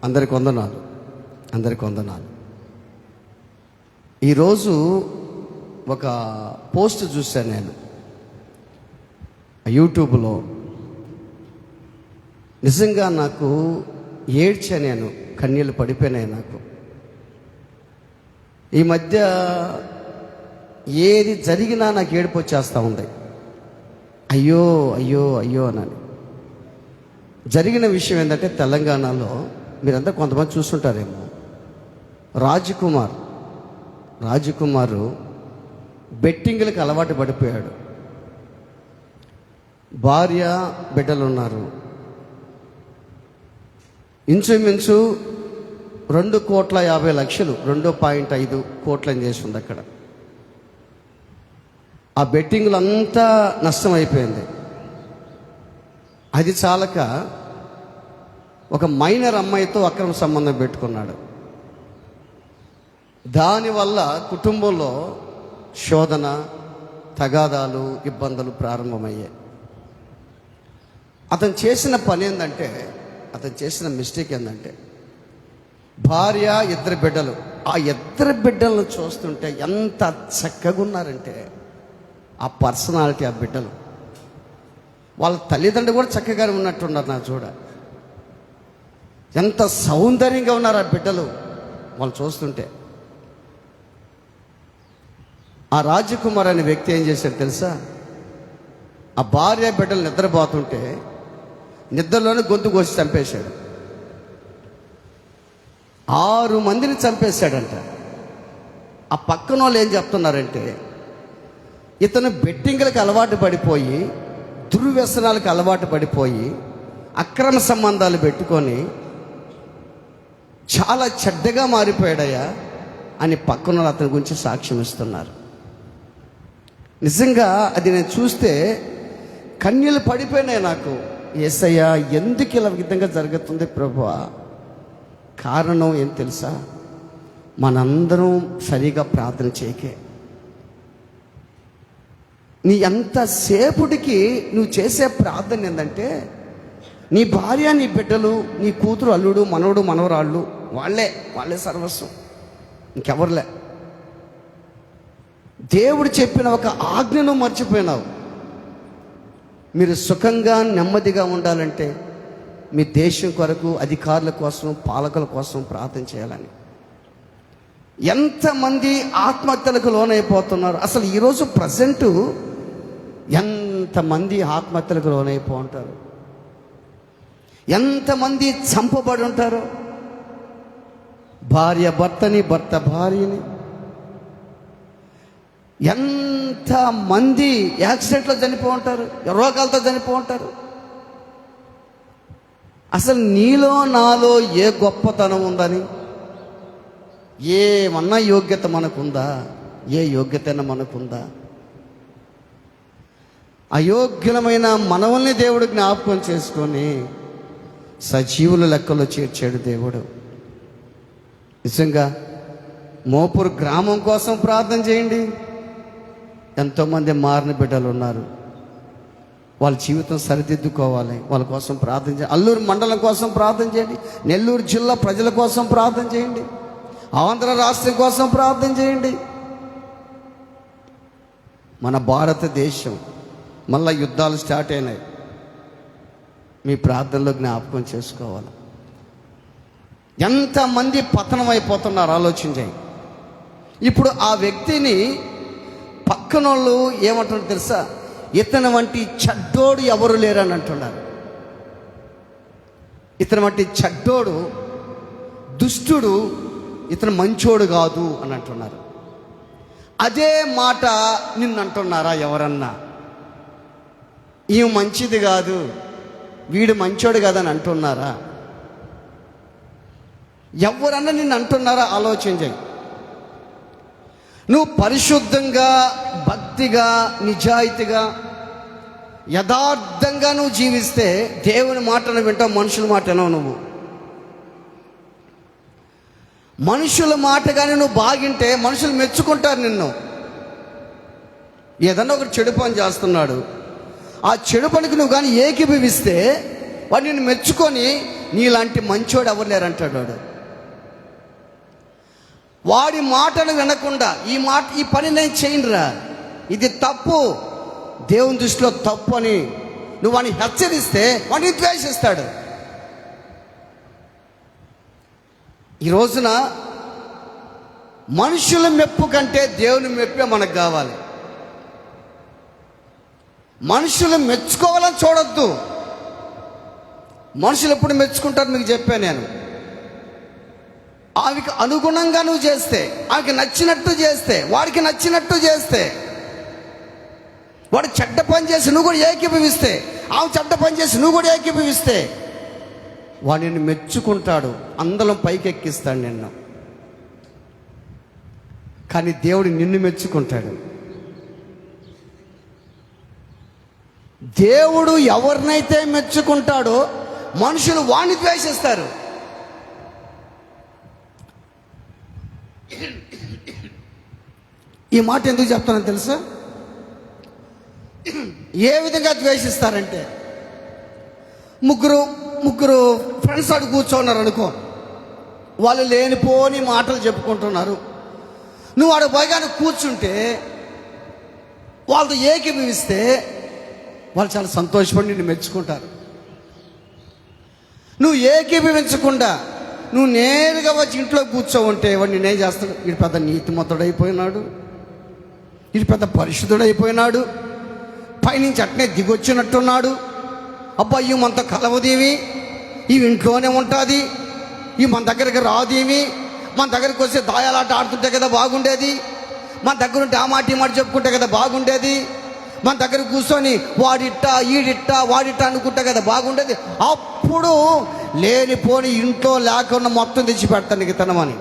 అందరికి వందనాలు, అందరికి వందనాలు. ఈరోజు ఒక పోస్ట్ చూశాను నేను యూట్యూబ్లో. నిజంగా నాకు ఏడ్చా, నేను కన్నీళ్ళు పడిపోయినాయి నాకు. ఈ మధ్య ఏది జరిగినా నాకు ఏడుపు వచ్చేస్తూ ఉంది. అయ్యో అయ్యో అయ్యో అని. జరిగిన విషయం ఏంటంటే, తెలంగాణలో మీరంతా కొంతమంది చూస్తుంటారేమో, రాజకుమారు బెట్టింగ్లకు అలవాటు పడిపోయాడు. భార్య బిడ్డలు ఉన్నారు. ఇంచుమించు 2,50,00,000 2.5 కోట్లని చేసి ఉంది అక్కడ. ఆ బెట్టింగ్లు అంతా నష్టం అయిపోయింది. అది చాలక ఒక మైనర్ అమ్మాయితో అక్రమ సంబంధం పెట్టుకున్నాడు. దానివల్ల కుటుంబంలో శోధన, తగాదాలు, ఇబ్బందులు ప్రారంభమయ్యాయి. అతను చేసిన పని ఏంటంటే, అతను చేసిన మిస్టేక్ ఏంటంటే, భార్య, 2 బిడ్డలు. ఆ 2 బిడ్డలను చూస్తుంటే ఎంత చక్కగా ఉన్నారంటే, ఆ పర్సనాలిటీ, ఆ బిడ్డలు, వాళ్ళ తల్లిదండ్రులు కూడా చక్కగానే ఉన్నట్టున్నారు. నా చూడ ఎంత సౌందర్యంగా ఉన్నారు ఆ బిడ్డలు వాళ్ళు చూస్తుంటే. ఆ రాజకుమార్ అనే వ్యక్తి ఏం చేశాడు తెలుసా? ఆ భార్య బిడ్డలు నిద్రపోతుంటే నిద్రలోనే గొంతు కోసి చంపేశాడు. 6 మందిని చంపేశాడంట. ఆ పక్కన వాళ్ళు ఏం చెప్తున్నారంటే, ఇతను బెట్టింగ్లకు అలవాటు పడిపోయి, దుర్వ్యసనాలకు అలవాటు పడిపోయి, అక్రమ సంబంధాలు పెట్టుకొని చాలా చెడ్డగా మారిపోయాడయ్యా అని పక్కన అతని గురించి సాక్ష్యం ఇస్తున్నారు. నిజంగా అది నేను చూస్తే కన్నీళ్ళు పడిపోయినాయి నాకు. యేసయ్యా, ఎందుకు ఇలా విధంగా జరుగుతుంది ప్రభువా? కారణం ఏం తెలుసా? మనందరం సరిగా ప్రార్థన చేయకే. నీ ఎంతసేపుడికి నువ్వు చేసే ప్రార్థన ఏంటంటే, నీ భార్య, నీ బిడ్డలు, నీ కూతురు, అల్లుడు, మనవడు, మనవరాళ్ళు, వాళ్ళే సర్వస్వం, ఇంకెవర్లే. దేవుడు చెప్పిన ఒక ఆజ్ఞను మర్చిపోయినావు. మీరు సుఖంగా, నెమ్మదిగా ఉండాలంటే మీ దేశం కొరకు, అధికారుల కోసం, పాలకుల కోసం ప్రార్థన చేయాలని. ఎంతమంది ఆత్మహత్యలకు లోనైపోతున్నారు అసలు. ఈరోజు ప్రజెంటు ఎంతమంది ఆత్మహత్యలకు లోనైపో ఉంటారు, ఎంతమంది చంపబడి ఉంటారు. భార్య భర్తని, భర్త భార్యని. ఎంతమంది యాక్సిడెంట్లో చనిపో ఉంటారు, రోగాలతో చనిపో ఉంటారు. అసలు నీలో నాలో ఏ గొప్పతనం ఉందని, ఏమన్నా యోగ్యత మనకుందా? ఏ యోగ్యతైనా మనకుందా? అయోగ్యులమైన మనవల్ని దేవుడు జ్ఞాపకం చేసుకొని సజీవుల లెక్కలో చేర్చాడు దేవుడు. నిజంగా మోపూర్ గ్రామం కోసం ప్రార్థన చేయండి. ఎంతోమంది మారిన బిడ్డలు ఉన్నారు. వాళ్ళ జీవితం సరిదిద్దుకోవాలి, వాళ్ళ కోసం ప్రార్థన చేయండి. అల్లూరు మండలం కోసం ప్రార్థన చేయండి. నెల్లూరు జిల్లా ప్రజల కోసం ప్రార్థన చేయండి. ఆంధ్ర రాష్ట్రం కోసం ప్రార్థన చేయండి. మన భారతదేశం మళ్ళీ యుద్ధాలు స్టార్ట్ అయినాయి. మీ ప్రార్థనలో జ్ఞాపకం చేసుకోవాలి. ఎంతమంది పతనం అయిపోతున్నారు ఆలోచించాయి. ఇప్పుడు ఆ వ్యక్తిని పక్కన వాళ్ళు ఏమంటున్నారు తెలుసా? ఇతని వంటి చెడ్డోడు ఎవరు లేరని అంటున్నారు. ఇతని వంటి చెడ్డోడు, దుష్టుడు, ఇతను మంచోడు కాదు అని అంటున్నారు. అదే మాట నిన్ను అంటున్నారా ఎవరన్నా? ఈమె మంచిది కాదు, వీడు మంచోడు కాదని అంటున్నారా? ఎవరన్నా నిన్ను అంటున్నారా? ఆలోచన చేయి. నువ్వు పరిశుద్ధంగా, భక్తిగా, నిజాయితీగా, యథార్థంగా నువ్వు జీవిస్తే దేవుని మాటను వింటావు, మనుషుల మాట వినవు. నువ్వు మనుషుల మాట కానీ నువ్వు బాగింటే మనుషులు మెచ్చుకుంటారు నిన్ను. ఏదన్నా ఒకటి చెడు పని చేస్తున్నాడు, ఆ చెడు పనికి నువ్వు కానీ ఏకీభవిస్తే వాడు నిన్ను మెచ్చుకొని నీలాంటి మంచోడు ఎవరు లేరంటాడు వాడు. వాడి మాటలు వినకుండా ఈ పని నేను చేయనురా, ఇది తప్పు, దేవుని దృష్టిలో తప్పు అని నువ్వు వాడిని హెచ్చరిస్తే వాడిని ద్వేషిస్తాడు. ఈ రోజున మనుషుల మెప్పు కంటే దేవుని మెప్పే మనకు కావాలి. మనుషులు మెచ్చుకోవాలని చూడొద్దు. మనుషులు ఎప్పుడు మెచ్చుకుంటారు మీకు చెప్పాను నేను. ఆమెకి అనుగుణంగా నువ్వు చేస్తే, ఆమెకి నచ్చినట్టు చేస్తే, వాడికి నచ్చినట్టు చేస్తే, వాడు చెడ్డ పని చేసి నువ్వు కూడా ఏకీభవిస్తే, ఆమె చెడ్డ పని చేసి నువ్వు కూడా ఏకీభవిస్తే వాడు నిన్ను మెచ్చుకుంటాడు, అందరం పైకి ఎక్కిస్తాడు నిన్ను. కానీ దేవుడు నిన్ను మెచ్చుకుంటాడు. దేవుడు ఎవరినైతే మెచ్చుకుంటాడో మనుషులు వాణ్ణి ద్వేషిస్తారు. ఈ మాట ఎందుకు చెప్తానో తెలుసా? ఏ విధంగా ద్వేషిస్తారంటే, ముగ్గురు ఫ్రెండ్స్ అడు కూర్చోన్నారు అనుకో, వాళ్ళు లేనిపోని మాటలు చెప్పుకుంటున్నారు. నువ్వు ఆడ పోయిగానే కూర్చుంటే వాళ్ళతో ఏకీభవిస్తే వాళ్ళు చాలా సంతోషపడి నిన్ను మెచ్చుకుంటారు. నువ్వు ఏకీభవించకుండా నువ్వు నేరుగా వచ్చి ఇంట్లో కూర్చోవుంటే వాడు నేనేం చేస్తాడు, వీడు పెద్ద నీతిమంతుడైపోయినాడు, వీడు పెద్ద పరిశుద్ధుడైపోయినాడు, పైనుంచి అట్నే దిగొచ్చినట్టున్నాడు, అబ్బా ఇవి మనతో కలవదేవి, ఇవి ఇంట్లోనే ఉంటుంది, ఇవి మన దగ్గరికి రాదేమి, మన దగ్గరికి వస్తే దాయాలాట ఆడుతుంటే కదా బాగుండేది, మన దగ్గర ఉంటే ఆ మాట ఈ మాట చెప్పుకుంటే కదా బాగుండేది, మన దగ్గర కూర్చొని వాడిట్టా ఈడిట్టా వాడిట్టా అనుకుంటా కదా బాగుండేది. అప్పుడు లేనిపోని ఇంట్లో లేకుండా మొత్తం తెచ్చి పెడతాను నీకు తనమని.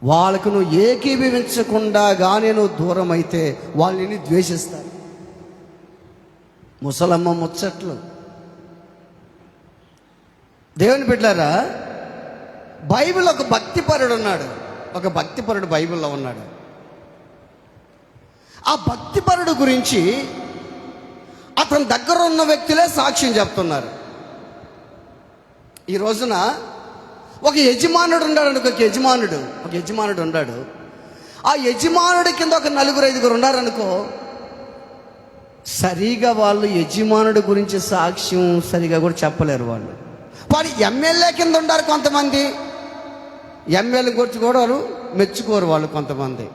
వాళ్ళకు నువ్వు ఏకీభవించకుండా కానీ నువ్వు దూరం అయితే వాళ్ళని ద్వేషిస్తారు. ముసలమ్మ ముచ్చట్లు. దేవుని బిడ్డలారా, బైబిల్ ఒక భక్తిపరుడు ఉన్నాడు, ఒక భక్తిపరుడు బైబిల్లో ఉన్నాడు. ఆ భక్తిపరుడు గురించి అతని దగ్గర ఉన్న వ్యక్తులే సాక్ష్యం చెప్తున్నారు. ఈ రోజున ఒక యజమానుడు ఉన్నాడు, ఒక యజమానుడు ఉన్నాడు. ఆ యజమానుడి కింద ఒక 4-5 ఉన్నారనుకో, సరిగా వాళ్ళు యజమానుడి గురించి సాక్ష్యం సరిగా కూడా చెప్పలేరు. వాళ్ళు ఎమ్మెల్యే కింద ఉన్నారు కొంతమంది, ఎమ్మెల్యే గురించి కూడా వాళ్ళు మెచ్చుకోరు వాళ్ళు కొంతమంది.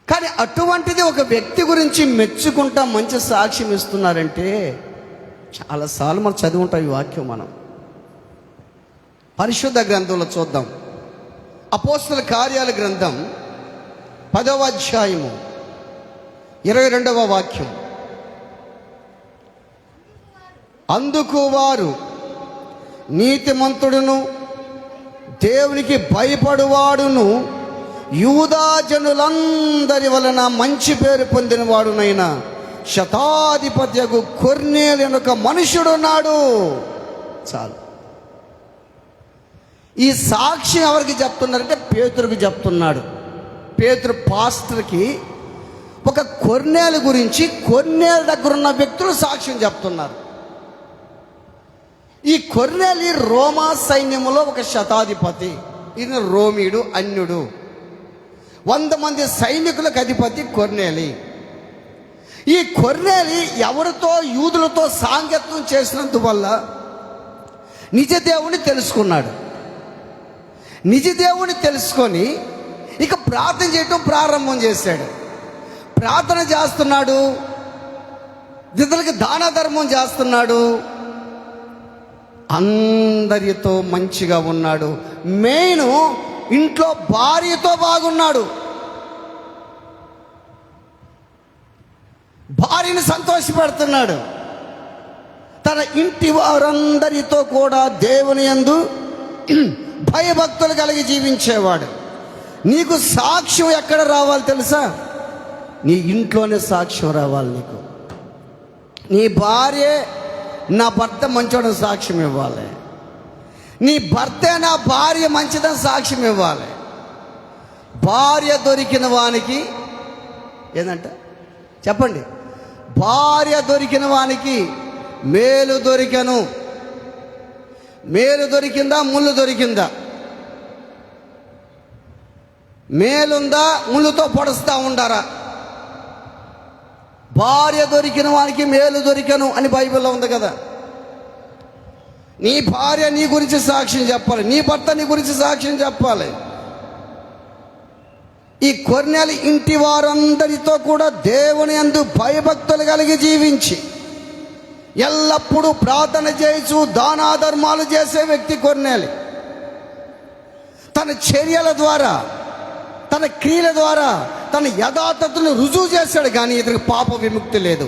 కానీ అటువంటిది ఒక వ్యక్తి గురించి మెచ్చుకుంటా మంచి సాక్ష్యం ఇస్తున్నారంటే చాలాసార్లు మనం చదువుంటాం ఈ వాక్యం. మనం పరిశుద్ధ గ్రంథంలో చూద్దాం. అపోస్తల కార్యాల గ్రంథం 10వ అధ్యాయము 22వ వాక్యం. అందుకు వారు, నీతిమంతుడును దేవునికి భయపడువాడును యూదా జనులందరి వలన మంచి పేరు పొందినవాడునైనా శతాధిపత్యకు కొర్నేలు అనే ఒక మనుషుడున్నాడు. చాలు. ఈ సాక్ష్యం ఎవరికి చెప్తున్నారంటే పేతురుకి చెప్తున్నాడు. పేతురు పాస్టర్కి ఒక కొర్నేలు గురించి, కొర్నేలు దగ్గర ఉన్న వ్యక్తులు సాక్ష్యం చెప్తున్నారు. ఈ కొర్నేలి రోమా సైన్యములో ఒక శతాధిపతి. ఈయన రోమీయుడు, అన్యుడు. 100 మంది సైనికులకు అధిపతి కొర్నేలి. ఈ కొర్నేలి ఎవరితో, యూదులతో సాంగత్యం చేసినందువల్ల నిజ దేవుని తెలుసుకున్నాడు. నిజ దేవుని తెలుసుకొని ఇక ప్రార్థన చేయటం ప్రారంభం చేశాడు. ప్రార్థన చేస్తున్నాడు, ఇతరులకి దాన ధర్మం చేస్తున్నాడు, అందరితో మంచిగా ఉన్నాడు. మెయిన్ ఇంట్లో భార్యతో బాగున్నాడు. భార్యని సంతోషపెడుతున్నాడు. తన ఇంటి వారందరితో కూడా దేవుని యందు భయభక్తులు కలిగి జీవించేవాడు. నీకు సాక్ష్యం ఎక్కడ రావాలి తెలుసా? నీ ఇంట్లోనే సాక్ష్యం రావాలి. నీకు నీ భార్య, నా భర్త మంచోడని సాక్ష్యం ఇవ్వాలి. నీ భర్తే నా భార్య మంచిదని సాక్ష్యం ఇవ్వాలి. భార్య దొరికిన వానికి ఏందంట చెప్పండి, భార్య దొరికిన వానికి మేలు దొరికెను. మేలు దొరికిందా, ముళ్ళు దొరికిందా? మేలుందా, ముళ్ళుతో పొడుస్తూ ఉండారా? భార్య దొరికిన వానికి మేలు దొరికెను అని బైబిల్లో ఉంది కదా. నీ భార్య నీ గురించి సాక్ష్యం చెప్పాలి, నీ భర్త నీ గురించి సాక్ష్యం చెప్పాలి. ఈ కొర్నేలి ఇంటి వారందరితో కూడా దేవుని యందు భయభక్తులు కలిగి జీవించి ఎల్లప్పుడూ ప్రార్థన చేస్తూ దానాధర్మాలు చేసే వ్యక్తి కొర్నేలి. తన చర్యల ద్వారా, తన క్రియల ద్వారా తన యథార్థతను రుజువు చేశాడు, కానీ ఇతనికి పాప విముక్తి లేదు.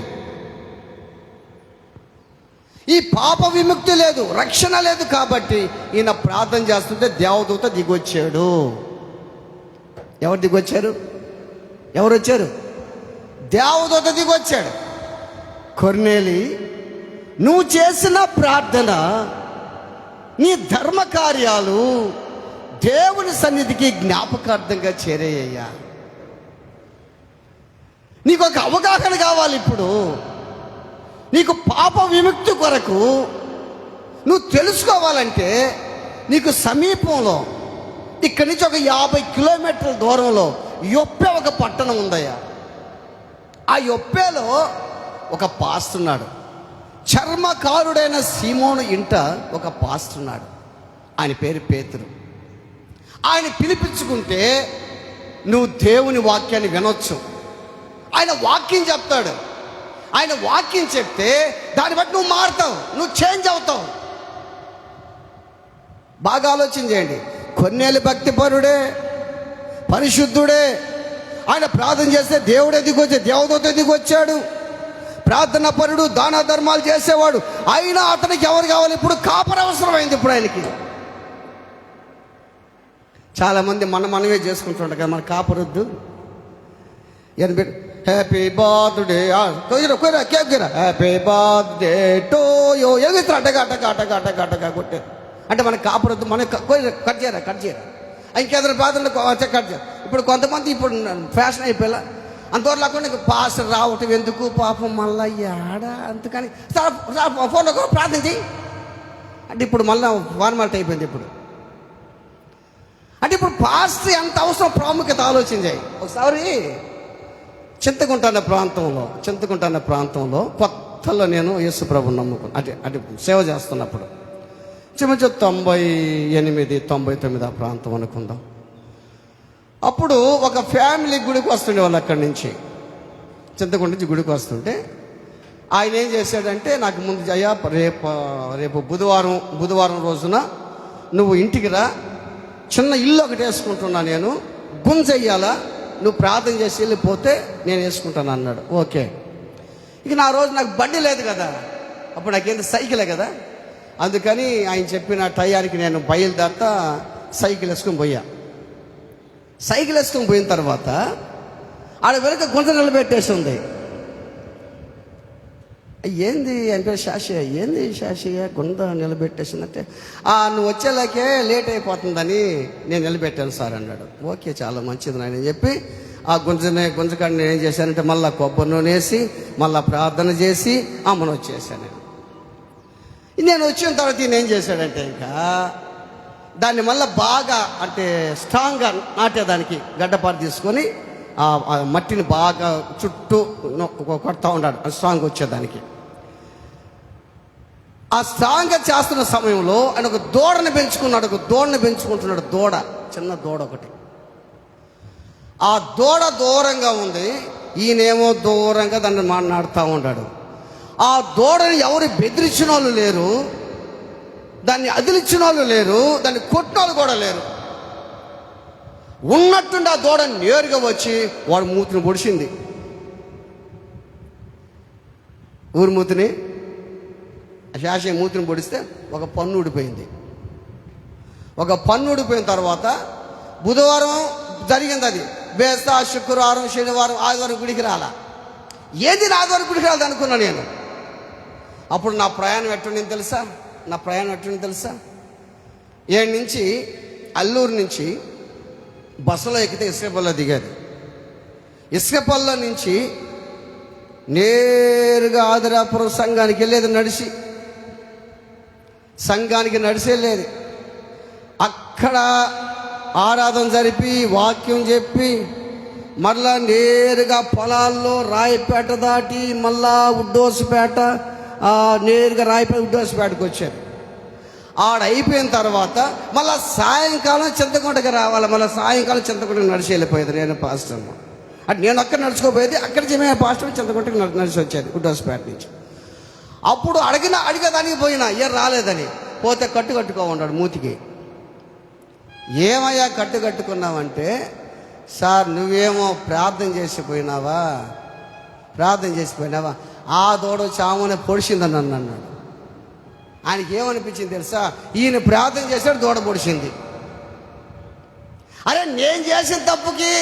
ఈ పాప విముక్తి లేదు, రక్షణ లేదు. కాబట్టి ఈయన ప్రార్థన చేస్తుంటే దేవదూత దిగొచ్చాడు. ఎవరు దిగొచ్చారు? ఎవరు వచ్చారు? దేవదూత దిగొచ్చాడు. కొర్నేలి, నువ్వు చేసిన ప్రార్థన, నీ ధర్మ కార్యాలు దేవుని సన్నిధికి జ్ఞాపకార్థంగా చేరేయ్యా. నీకు ఒక అవగాహన కావాలి. ఇప్పుడు నీకు పాప విముక్తి కొరకు నువ్వు తెలుసుకోవాలంటే నీకు సమీపంలో ఇక్కడి నుంచి ఒక 50 కిలోమీటర్ల దూరంలో యొప్పే ఒక పట్టణం ఉందయ్యా. ఆ యొప్పేలో ఒక పాస్తున్నాడు. చర్మకారుడైన సీమోను ఇంట ఒక పాస్తున్నాడు. ఆయన పేరు పేతురు. ఆయన పిలిపించుకుంటే నువ్వు దేవుని వాక్యాన్ని వినొచ్చు. ఆయన వాక్యం చెప్తాడు. ఆయన వాక్యం చెప్తే దాన్ని బట్టి నువ్వు మారుతావు, నువ్వు చేంజ్ అవుతావు. బాగా ఆలోచన చేయండి. కొన్నేళ్ళు భక్తిపరుడే, పరిశుద్ధుడే. ఆయన ప్రార్థన చేస్తే దేవుడే దిగొచ్చే, దేవదూత దిగొచ్చాడు. ప్రార్థన పరుడు, దాన ధర్మాలు చేసేవాడు. అయినా అతనికి ఎవరు కావాలి? ఇప్పుడు కాపరి అవసరమైంది. ఇప్పుడు ఆయనకి చాలామంది మనమే చేసుకుంటుంటారు కదా, మన కాపరొద్దు. Happy birthday, happy birthday to you. ఎగుతారు అట్టగా కొట్టే అంటే మనకు కాపరొద్దు. మన కట్ చేయరా ఇంకేదైనా ప్రార్థనలు కట్ చేయరు. ఇప్పుడు కొంతమంది ఇప్పుడు ఫ్యాషన్ అయిపోయేలా అంతవరకు నీకు పాస్టర్ రావటం ఎందుకు పాపం, మళ్ళీ ఆడా అందుకని ఫోన్లో ప్రార్థన చేయి అంటే ఇప్పుడు మళ్ళీ ఫార్మాలిటీ అయిపోయింది. ఇప్పుడు అంటే ఇప్పుడు పాస్టర్ ఎంత అవసరం, ప్రాముఖ్యత ఆలోచన చేయి. ఒకసారి చింతకుంట అనే ప్రాంతంలో కొత్తలో నేను యేసు ప్రభువుని నమ్ముకున్నాను. అంటే సేవ చేస్తున్నప్పుడు చిమచ 98, 99 ఆ ప్రాంతం అనుకుందాం. అప్పుడు ఒక ఫ్యామిలీ గుడికి వస్తుండే వాళ్ళు. అక్కడి నుంచి చింతకుంట నుంచి గుడికి వస్తుంటే ఆయన ఏం చేశాడంటే, నాకు ముందు అయ్యా రేపు బుధవారం రోజున నువ్వు ఇంటికి రా, చిన్న ఇల్లు ఒకటి వేసుకుంటున్నా, నేను గుంజెయ్యాలా, నువ్వు ప్రార్థన చేసి వెళ్ళిపోతే నేను వేసుకుంటాను అన్నాడు. ఓకే. ఇక నా రోజు నాకు బండి లేదు కదా, అప్పుడు నాకేంటి సైకిలే కదా. అందుకని ఆయన చెప్పిన టయానికి నేను బయలుదేరతా సైకిల్ వేసుకొని పోయా. సైకిల్ వేసుకొని పోయిన తర్వాత ఆడ వెనక గుంజ నిలబెట్టేసి ఉంది. ఏంది అంటే శాషయ్య గుండ నిలబెట్టేసిందంటే, నువ్వు వచ్చేలాకే లేట్ అయిపోతుందని నేను నిలబెట్టాను సార్ అన్నాడు. ఓకే, చాలా మంచిది నాయన చెప్పి ఆ గుంజకాడిని నేను ఏం చేశానంటే మళ్ళీ కొబ్బరి నూనె వేసి మళ్ళీ ప్రార్థన చేసి అమ్మను వచ్చేసాను. నేను వచ్చిన తర్వాత ఈయన ఏం చేశాడంటే ఇంకా దాన్ని మళ్ళీ బాగా అంటే స్ట్రాంగ్గా నాటేదానికి గడ్డపాటు తీసుకొని ఆ మట్టిని బాగా చుట్టూ కొడతా ఉన్నాడు స్ట్రాంగ్ వచ్చేదానికి. ఆ స్ట్రాంగ్గా చేస్తున్న సమయంలో ఆయన ఒక దూడని పెంచుకుంటున్నాడు. చిన్న దూడ ఒకటి. ఆ దూడ దూరంగా ఉంది, ఈయనేమో దూరంగా దాన్ని మాట్లాడుతూ ఉన్నాడు. ఆ దూడని ఎవరు బెదిరించిన వాళ్ళు లేరు, దాన్ని అదిలిచ్చిన వాళ్ళు లేరు, దాన్ని కొట్టిన వాళ్ళు కూడా లేరు. ఉన్నట్టుండి ఆ దూడ నేరుగా వచ్చి వాడు మూతిని పొడిచింది. ఊరి మూతిని శాషయ్య మూతిని పొడిస్తే ఒక పన్ను ఊడిపోయింది. ఒక పన్ను ఊడిపోయిన తర్వాత బుధవారం జరిగింది అది. బేస్తా శుక్రవారం, శనివారం, ఆదివారం గుడికి రాలా. ఏది ఆదివారం గుడికి రాలేదు అనుకున్నా నేను. అప్పుడు నా ప్రయాణం ఎట్టుండింది తెలుసా? 7 నుంచి అల్లూరు నుంచి బస్సులో ఎక్కితే ఇసుకపల్లిలో దిగాది. ఇసుకపల్లిలో నుంచి నేరుగా ఆదిరాపురం సంఘానికి వెళ్ళేది నడిచి, సంఘానికి నడిచి వెళ్ళేది. అక్కడ ఆరాధన జరిపి వాక్యం చెప్పి మళ్ళా నేరుగా పొలాల్లో రాయపేట దాటి మళ్ళా ఉడ్డోసుపేట, నేరుగా రాయపేట ఉడ్డోసుపేటకు వచ్చారు. ఆడ అయిపోయిన తర్వాత మళ్ళీ సాయంకాలం చింతకుంటకి రావాలి. మళ్ళీ సాయంకాలం చింతకుంటకి నడిచి వెళ్ళిపోయేది నేను పాస్టర్. అంటే నేను అక్కడ నడుచుకోపోయేది, అక్కడ చెప్పిన పాస్టర్ చింతకుంటకి నడిచి వచ్చేది ఉడ్డోసుపేట నుంచి. అప్పుడు అడిగేదానికి పోయినా రాలేదని, పోతే కట్టుకో ఉన్నాడు మూతికి. ఏమయ్యా కట్టుకున్నావంటే, సార్ నువ్వేమో ప్రార్థన చేసిపోయినావా ఆ దూడ చామునే పొడిచిందని అన్నాడు. ఆయనకి ఏమనిపించింది తెలుసా? ఈయన ప్రార్థన చేశాడు, దూడ పొడిచింది. అరే నేను చేసిన తప్పుకి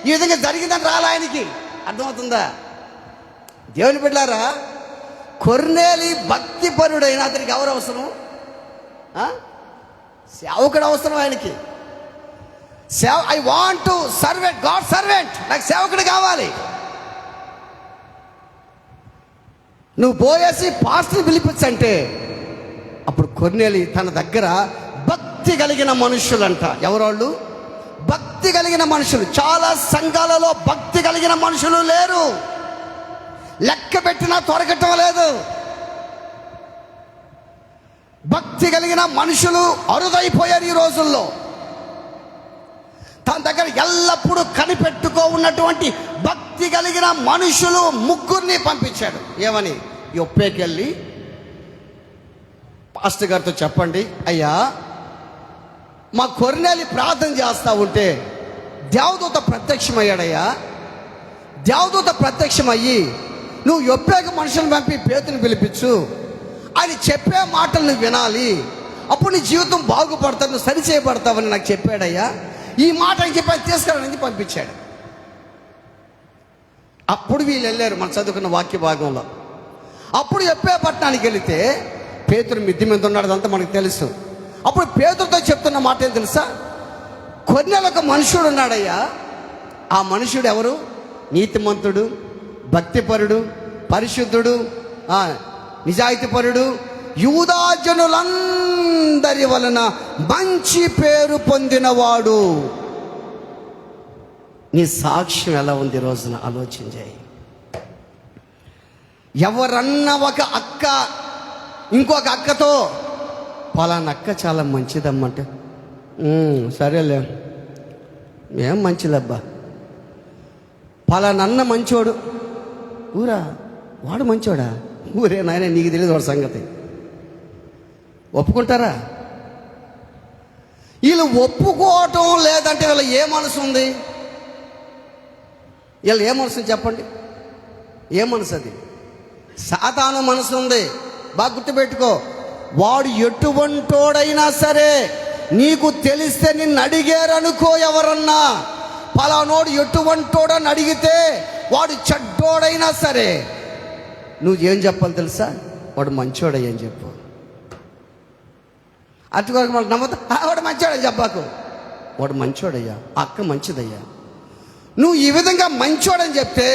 ఈ విధంగా జరిగిందని రాలే ఆయనకి. అర్థమవుతుందా? దేవుని బిడ్డలారా, కొర్నేలి భక్తిపరుడైన అతనికి ఎవరు అవసరం? సేవకుడు అవసరం ఆయనకి. I want to servant, God servant, నాకు సేవకుడు కావాలి. నువ్వు పోయేసి పాస్టర్ పిలిపించంటే అప్పుడు కొర్నేలి తన దగ్గర భక్తి కలిగిన మనుషులంట. ఎవరోళ్ళు? భక్తి కలిగిన మనుషులు. చాలా సంఘాలలో భక్తి కలిగిన మనుషులు లేరు, లెక్క పెట్టినా తొరగటం లేదు. భక్తి కలిగిన మనుషులు అరుదైపోయారు ఈ రోజుల్లో. తన దగ్గర ఎల్లప్పుడూ కనిపెట్టుకో ఉన్నటువంటి భక్తి కలిగిన మనుషులు ముగ్గురిని పంపించాడు. ఏమని? యొప్పేకెళ్ళి పాస్టర్ గారితో చెప్పండి, అయ్యా మా కొర్నేలి ప్రార్థన చేస్తూ ఉంటే దేవదూత ప్రత్యక్షమయ్యాడయ్యా. దేవదూత ప్రత్యక్షమయ్యి నువ్వు యొప్పేక మనుషులను పంపి పేతుని పిలిపించు, ఆయన చెప్పే మాటలు నువ్వు వినాలి, అప్పుడు నీ జీవితం బాగుపడతావు, నువ్వు సరి చేయబడతావని నాకు చెప్పాడయ్యా. ఈ మాట అని చెప్పి తీసుకెళ్ళడానికి పంపించాడు. అప్పుడు వీళ్ళు వెళ్ళారు మనం చదువుకున్న వాక్య భాగంలో. అప్పుడు యొప్పే పట్టణానికి వెళితే పేతురు మిద్ది మీద ఉన్నాడు, అదంతా మనకు తెలుసు. అప్పుడు పేతురుతో చెప్తున్న మాట ఏం తెలుసా? కొర్నేలి ఒక మనుషుడు ఉన్నాడయ్యా. ఆ మనుషుడు ఎవరు? నీతిమంతుడు, భక్తిపరుడు, పరిశుద్ధుడు, నిజాయితీపరుడు, యూదాజనులందరి వలన మంచి పేరు పొందినవాడు. నీ సాక్ష్యం ఎలా ఉంది ఈ రోజున ఆలోచన చేయి. ఎవరన్నా ఒక అక్క ఇంకొక అక్కతో పలానా అక్క చాలా మంచిదమ్మంటే, సరేలే ఏం మంచిదబ్బా, పలానన్న మంచోడు, ఊరా వాడు మంచోడా, ఊరే నాయన నీకు తెలియదు వాడు సంగతి. ఒప్పుకుంటారా? వీళ్ళు ఒప్పుకోవటం లేదంటే వీళ్ళు ఏ మనసు ఉంది? వీళ్ళు ఏ మనసు చెప్పండి? ఏ మనసు అది? సాతాను మనసు ఉంది. బాగా గుర్తుపెట్టుకో. వాడు ఎటువంటోడైనా సరే నీకు తెలిస్తే నిన్ను అడిగారనుకో, ఎవరన్నా పలానోడు ఎటువంటోడని అడిగితే వాడు చెడ్డోడైనా సరే నువ్వు ఏం చెప్పాలి తెలుసా? వాడు మంచోడయ్యని చెప్పు. అటువరకు మనకు నమ్మతా, వాడు మంచోడని చెప్పాకు, వాడు మంచోడయ్యా, అక్క మంచిదయ్యా. నువ్వు ఈ విధంగా మంచోడని చెప్తే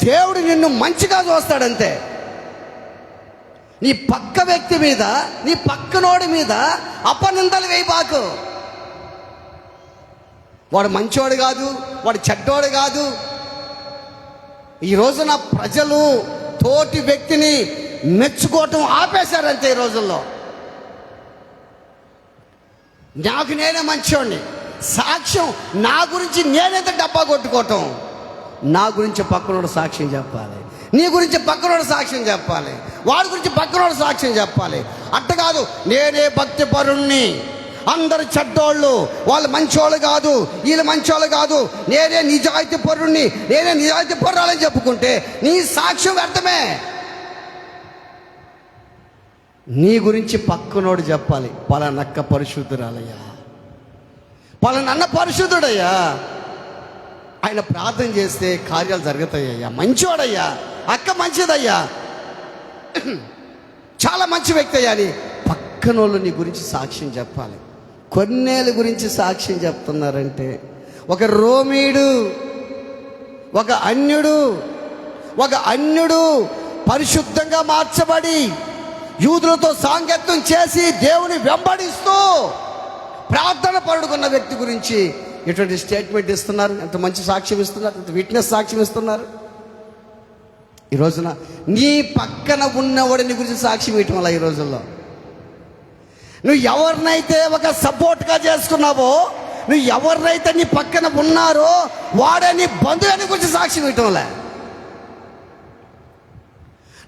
దేవుడు నిన్ను మంచిగా చూస్తాడంతే. నీ పక్క వ్యక్తి మీద, నీ పక్కనోడి మీద అపనిందలు వేయబాకు. వాడు మంచోడు కాదు, వాడు చెడ్డోడు కాదు. ఈ రోజున ప్రజలు తోటి వ్యక్తిని మెచ్చుకోవటం ఆపేశారంతే ఈ రోజుల్లో. నాకు నేనే మంచోడిని, సాక్ష్యం నా గురించి నేనైతే డబ్బా కొట్టుకోవటం. నా గురించి పక్కనోడు సాక్ష్యం చెప్పాలి, నీ గురించి పక్కనోడు సాక్ష్యం చెప్పాలి, వాడి గురించి పక్కనోడు సాక్ష్యం చెప్పాలి. అట్ట కాదు, నేనే భక్తి పరుణ్ణి, అందరు చెడ్డోళ్ళు, వాళ్ళు మంచోళ్ళు కాదు, వీళ్ళు మంచోళ్ళు కాదు, నేనే నిజాయితీ పరుణ్ణి, నేనే నిజాయితీ పరురాలని చెప్పుకుంటే నీ సాక్ష్యం వ్యర్థమే. నీ గురించి పక్కనోడు చెప్పాలి, పలానక్క పరిశుద్ధురాలయ్యా, పలానన్న పరిశుద్ధుడయ్యా, ఆయన ప్రార్థన చేస్తే కార్యాలు జరుగుతాయ్యా, మంచోడయ్యా, అక్క మంచిదయ్యా, చాలా మంచి వ్యక్తి అయ్యా అని పక్కనోళ్ళు నీ గురించి సాక్ష్యం చెప్పాలి. కొర్నేలి గురించి సాక్ష్యం చెప్తున్నారంటే ఒక రోమీయుడు, ఒక అన్యుడు, ఒక అన్యుడు పరిశుద్ధంగా మార్చబడి యూదులతో సాంగత్యం చేసి దేవుని వెంబడిస్తూ ప్రార్థన పరుడుకున్న వ్యక్తి గురించి ఎటువంటి స్టేట్మెంట్ ఇస్తున్నారు, ఎంత మంచి సాక్ష్యం ఇస్తున్నారు, ఎంత విట్నెస్ సాక్ష్యం ఇస్తున్నారు. ఈ రోజున నీ పక్కన ఉన్నవాడు నీ గురించి సాక్ష్యం ఇవ్వటం వల్ల ఈ రోజుల్లో నువ్వు ఎవరినైతే ఒక సపోర్ట్గా చేసుకున్నావో, నువ్వు ఎవరినైతే నీ పక్కన ఉన్నారో వాడే నీ బంధువుని గురించి సాక్ష్యం ఇవ్వటం వల్ల,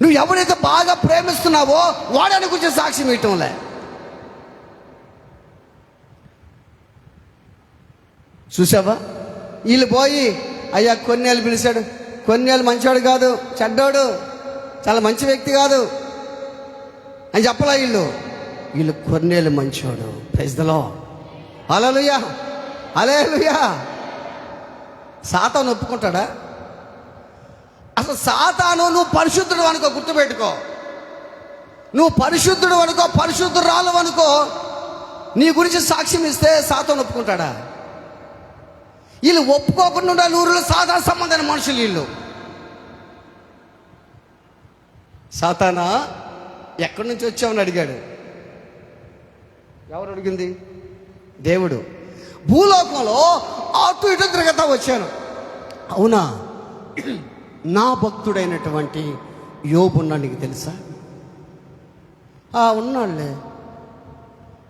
నువ్వు ఎవరైతే బాగా ప్రేమిస్తున్నావో వాడని గురించి సాక్ష్యం ఇవ్వటంలే. చూసావా, వీళ్ళు పోయి అయ్యా కొన్నేళ్ళు పిలిచాడు, కొన్నేళ్ళు మంచివాడు కాదు, చెడ్డోడు, చాలా మంచి వ్యక్తి కాదు అని చెప్పలే. వీళ్ళు కొన్నేళ్ళు మంచివాడు. Praise the lord. Hallelujah, hallelujah. సాతాను ఒప్పుకుంటాడా? అసలు సాతాను, నువ్వు పరిశుద్ధుడు అనుకో, గుర్తుపెట్టుకో, నువ్వు పరిశుద్ధుడు అనుకో, పరిశుద్ధురాలు అనుకో, నీ గురించి సాక్ష్యం ఇస్తే సాతాను ఒప్పుకుంటాడా? వీళ్ళు ఒప్పుకోకుండా ఉండాలి. ఊరిలో సాధారణ సంబంధమైన మనుషులు వీళ్ళు. సాతానా ఎక్కడి నుంచి వచ్చావని అడిగాడు. ఎవరు అడిగింది? దేవుడు. భూలోకంలో అటు ఇటు తిరగతా వచ్చాను. అవునా, నా భక్తుడైనటువంటి యోబు ఉన్నాడు, నీకు తెలుసా? ఉన్నాడులే,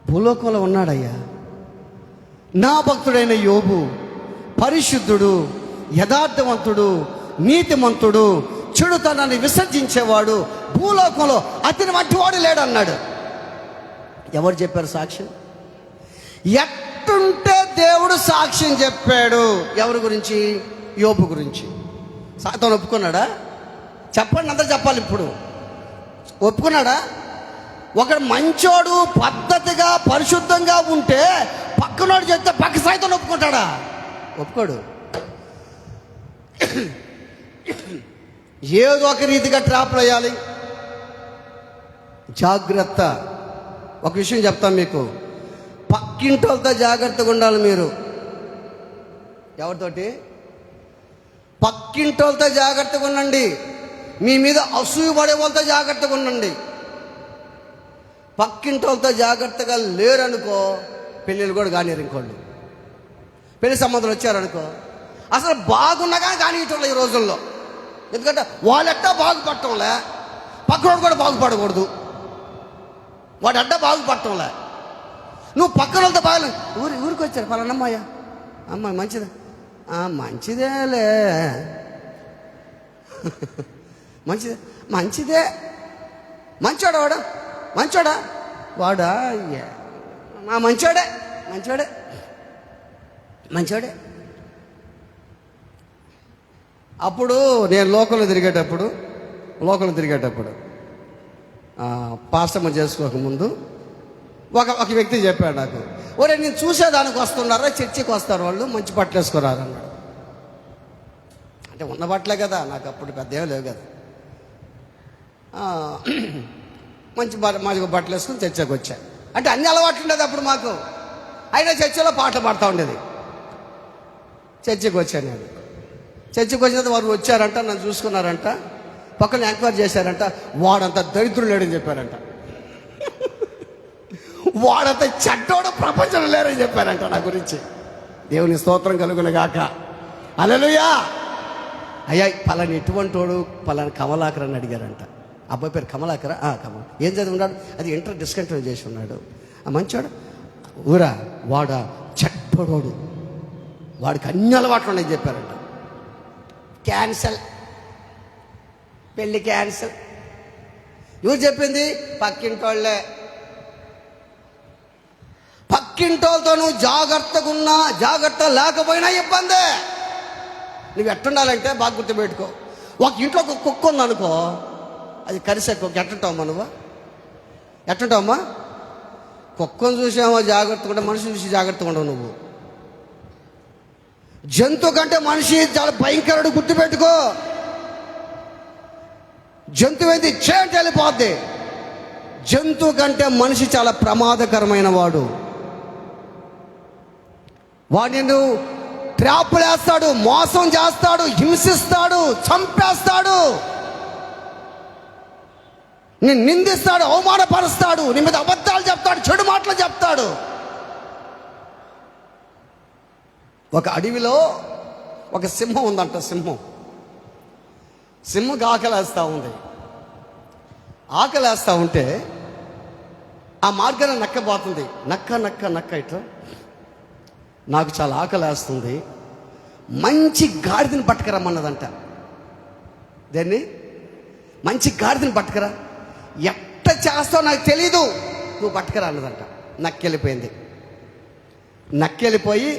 భూలోకంలో ఉన్నాడయ్యా. నా భక్తుడైన యోబు పరిశుద్ధుడు, యథార్థవంతుడు, నీతిమంతుడు, చెడుతనాన్ని విసర్జించేవాడు, భూలోకంలో అతని వంటి వాడు లేడన్నాడు. ఎవరు చెప్పారు సాక్ష్యం? ఎట్టుంటే దేవుడు సాక్ష్యం చెప్పాడు. ఎవరి గురించి? యోబు గురించి. సాతాను ఒప్పుకున్నాడా? చెప్పండి, అందరూ చెప్పాలి. ఇప్పుడు ఒప్పుకున్నాడా? ఒకడు మంచోడు, పద్ధతిగా, పరిశుద్ధంగా ఉంటే పక్కనోడు చెప్తే పక్క సాతాను ఒప్పుకుంటాడా? ఒప్పుకోడు. ఏదో ఒక రీతిగా ట్రాప్లు వేయాలి. జాగ్రత్త. ఒక విషయం చెప్తాను మీకు, పక్కింటోళ్ళతో జాగ్రత్తగా ఉండాలి మీరు. ఎవరితోటి? పక్కింటోళ్ళతో జాగ్రత్తగా ఉండండి. మీ మీద అసూయ పడే వాళ్ళతో జాగ్రత్తగా ఉండండి. పక్కింటోళ్ళతో జాగ్రత్తగా లేరనుకో, పెళ్ళిళ్ళు కూడా కానిరు. ఇంకోళ్ళు పెళ్లి సంబంధాలు వచ్చారనుకో, అసలు బాగున్నగా కానియటంలే ఈ రోజుల్లో. ఎందుకంటే వాళ్ళెట్టా బాగుపడటంలే, పక్కనోడు కూడా బాగుపడకూడదు. వాడు అడ్డా బాగుపడటంలే. నువ్వు పక్కన వాళ్ళతో బాగా ఊరికి వచ్చారు పలానమ్మాయ, అమ్మాయి మంచిదా? మంచిదేలే, మంచిదే, మంచిదే. మంచోడా వాడు? మంచోడా వాడా? మంచోడే, మంచోడే, మంచోడే. అప్పుడు నేను లోకంలో తిరిగేటప్పుడు పాస్టమ్మ చేసుకోకముందు ఒక వ్యక్తి చెప్పాడు నాకు, ఒరే నేను చూసేదానికి వస్తున్నారా, చర్చికి వస్తారు వాళ్ళు, మంచి బట్టలు వేసుకోరారన్నాడు. అంటే ఉన్న బట్టలే కదా, నాకు అప్పుడు పెద్ద ఏమీ లేవు కదా. మంచి బట్టలు వేసుకుని చర్చకు వచ్చా. అంటే అన్ని అలవాట్లు ఉండేది అప్పుడు మాకు. అయినా చర్చలో పాటలు పాడుతూ ఉండేది. చర్చికి వచ్చాను నేను. చర్చికి వచ్చిన తర్వాత వారు వచ్చారంట, నన్ను చూసుకున్నారంట, పక్కన ఎంక్వైరీ చేశారంట. వాడంత దరిద్రుడు లేడని చెప్పారంట. వాడంత చెడ్డోడు ప్రపంచంలో లేరని చెప్పారంట నా గురించి. దేవుని స్తోత్రం కలుగునుగాక. హల్లెలూయా. అయ్యా పలాని ఎటువంటి వాడు? పలాని కమలాకర్ అని అడిగారంట. అబ్బాయి పేరు కమలాకరా? కమల్. ఏం చదివి ఉన్నాడు? అది ఇంటర్ డిస్కంటిన్యూ చేసి ఉన్నాడు. మంచివాడు. ఊరా వాడా చెడ్డోడు, వాడికి అన్ని అలవాట్లు ఉన్నాయని చెప్పారంట. క్యాన్సల్, పెళ్ళి క్యాన్సల్. ఎవరు చెప్పింది? పక్కింటోళ్ళే. పక్కింటోళ్ళతో నువ్వు జాగ్రత్తగా ఉన్నా, జాగ్రత్త లేకపోయినా ఇబ్బందే. నువ్వు ఎట్టుండాలంటే బాగా గుర్తుపెట్టుకో. ఒక ఇంట్లో ఒక కుక్క ఉందనుకో, అది కరిసే కుక్క. ఎట్టుంటావమ్మా నువ్వు? ఎట్టుంటావమ్మా? కుక్కను చూసామో జాగ్రత్తగా ఉంటే, మనిషిని చూసి జాగ్రత్తగా ఉండవు నువ్వు. జంతువు కంటే మనిషి చాలా భయంకరుడు, గుర్తుపెట్టుకో. జంతువు ఏంది? చేయంటే వెళ్ళిపోద్ది. జంతువు కంటే మనిషి చాలా ప్రమాదకరమైన వాడు. వాడిని నువ్వు ట్రాపులు వేస్తాడు, మోసం చేస్తాడు, హింసిస్తాడు, చంపేస్తాడు, నేను నిందిస్తాడు, అవమానపరుస్తాడు, నీ మీద అబద్ధాలు చెప్తాడు, చెడు మాటలు చెప్తాడు. ఒక అడవిలో ఒక సింహం ఉందంట. సింహంకి ఆకలేస్తూ ఉంది. ఆకలేస్తూ ఉంటే ఆ మార్గాన్ని నక్క పోతుంది. నక్క ఇట్లా, నాకు చాలా ఆకలేస్తుంది, మంచి గాడిదని పట్టుకురమ్మన్నదంట. దేన్ని? మంచి గాడిదని పట్టుకురా. ఎట్ట చేస్తావు నాకు తెలీదు, నువ్వు పట్టుకురా అన్నదంట. నక్కెళ్ళిపోయింది. నక్కెళ్ళిపోయి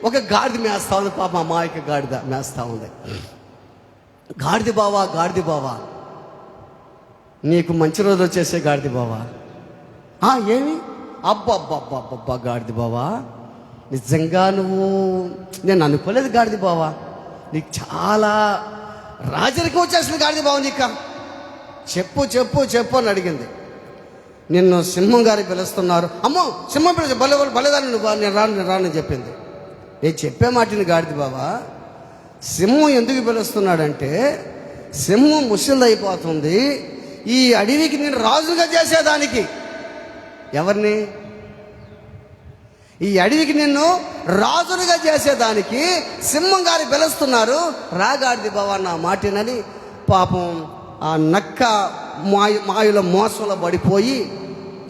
ఒక గాడిద మేస్తా ఉంది. పాప అమాయక గాడిద మేస్తా ఉంది. గాడిద బావా, నీకు మంచి రోజు వచ్చేసే గాడిద బావా. ఏమి? అబ్బా గాడిద బావా, నిజంగా నేను అనుకోలేదు గాడిద బావా, నీకు చాలా రాజరికం వచ్చేసింది గాడిద బావ. నీకు చెప్పు అని అడిగింది. నిన్ను సింహం గారి పిలుస్తున్నారు. అమ్మో, సింహం పిలిచి బలేదాన్ని నువ్వు, నేను రానని చెప్పింది. నేను చెప్పే మాటిని గాడిద బావా, సింహం ఎందుకు పిలుస్తున్నాడంటే సింహం ముసలిదైపోతుంది, ఈ అడవికి నేను రాజుగా చేసేదానికి. ఎవరిని? ఈ అడవికి నిన్ను రాజులుగా చేసేదానికి సింహం గారి పిలుస్తున్నారు, రాగాడిది బావా నా మాటినని. పాపం ఆ నక్క మాయలో మోసంలో పడిపోయి,